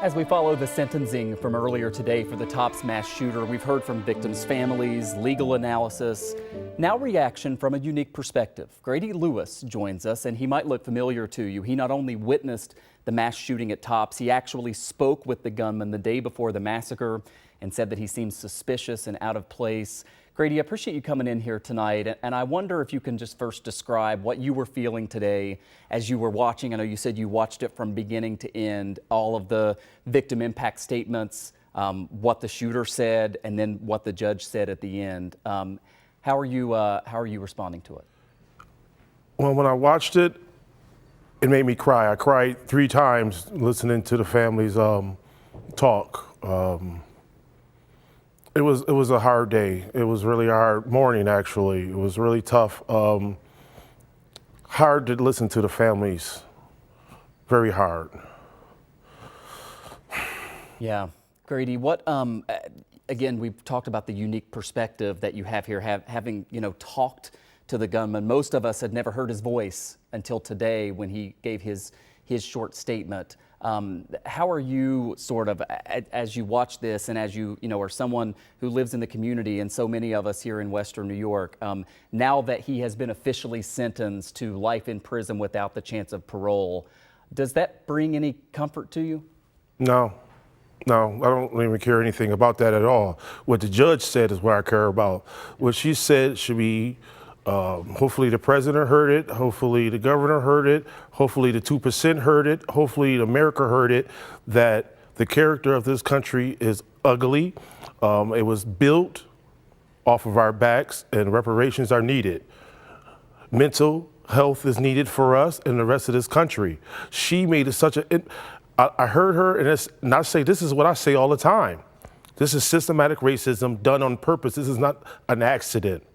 As we follow the sentencing from earlier today for the Tops mass shooter, we've heard from victims' families, legal analysis, now reaction from a unique perspective. Grady Lewis joins us, and he might look familiar to you. He not only witnessed the mass shooting at Tops, he actually spoke with the gunman the day before the massacre and said that he seems suspicious and out of place. Grady, I appreciate you coming in here tonight, and I wonder if you can just first describe what you were feeling today as you were watching. I know you said you watched it from beginning to end, all of the victim impact statements, what the shooter said, and then what the judge said at the end. How are you responding to it? Well, when I watched it, it made me cry. I cried 3 times listening to the family's talk. It was a hard day. It was really a hard morning, actually. It was really tough. Hard to listen to the families. Very hard. Yeah. Grady, what, again, we've talked about the unique perspective that you have here, having, talked to the gunman. Most of us had never heard his voice until today when he gave his short statement. How are you sort of, as you watch this and as you are someone who lives in the community and so many of us here in Western New York, now that he has been officially sentenced to life in prison without the chance of parole, does that bring any comfort to you? No, I don't even care anything about that at all. What the judge said is what I care about. What she said should be, hopefully the president heard it, hopefully the governor heard it, hopefully the 2% heard it, hopefully America heard it, that the character of this country is ugly. It was built off of our backs and reparations are needed. Mental health is needed for us and the rest of this country. She made it such a, I heard her and I say, this is what I say all the time. This is systematic racism done on purpose. This is not an accident.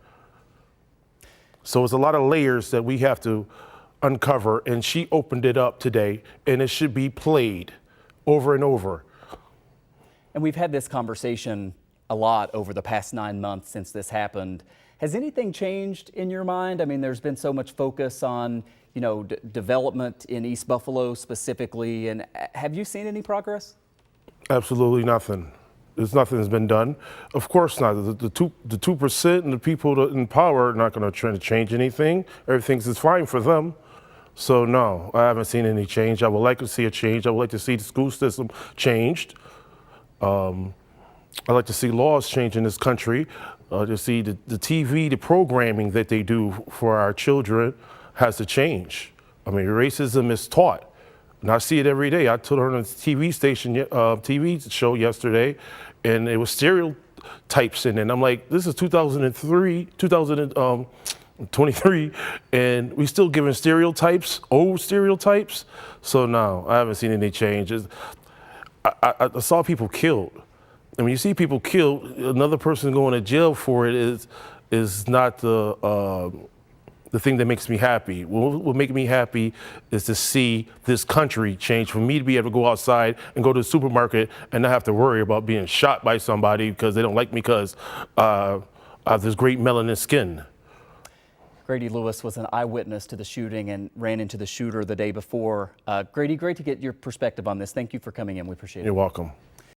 So it's a lot of layers that we have to uncover, and she opened it up today, and it should be played over and over. And we've had this conversation a lot over the past 9 months since this happened. Has anything changed in your mind? I mean, there's been so much focus on, development in East Buffalo specifically, and have you seen any progress? Absolutely nothing. Nothing has been done. Of course not. The 2% and the people in power are not going to try to change anything. Everything's fine for them. So no, I haven't seen any change. I would like to see a change. I would like to see the school system changed. I'd like to see laws change in this country. To see the TV, the programming that they do for our children has to change. I mean, racism is taught. And I see it every day. I told her on a TV station, TV show yesterday, and it was stereotypes in it. And I'm like, this is 2023, and we still giving stereotypes, old stereotypes. So no, I haven't seen any changes. I saw people killed. And when you see people killed, another person going to jail for it is not the thing that makes me happy. What makes me happy is to see this country change, for me to be able to go outside and go to the supermarket and not have to worry about being shot by somebody because they don't like me because I have this great melanin skin. Grady Lewis was an eyewitness to the shooting and ran into the shooter the day before. Grady, great to get your perspective on this. Thank you for coming in. We appreciate it. You're welcome.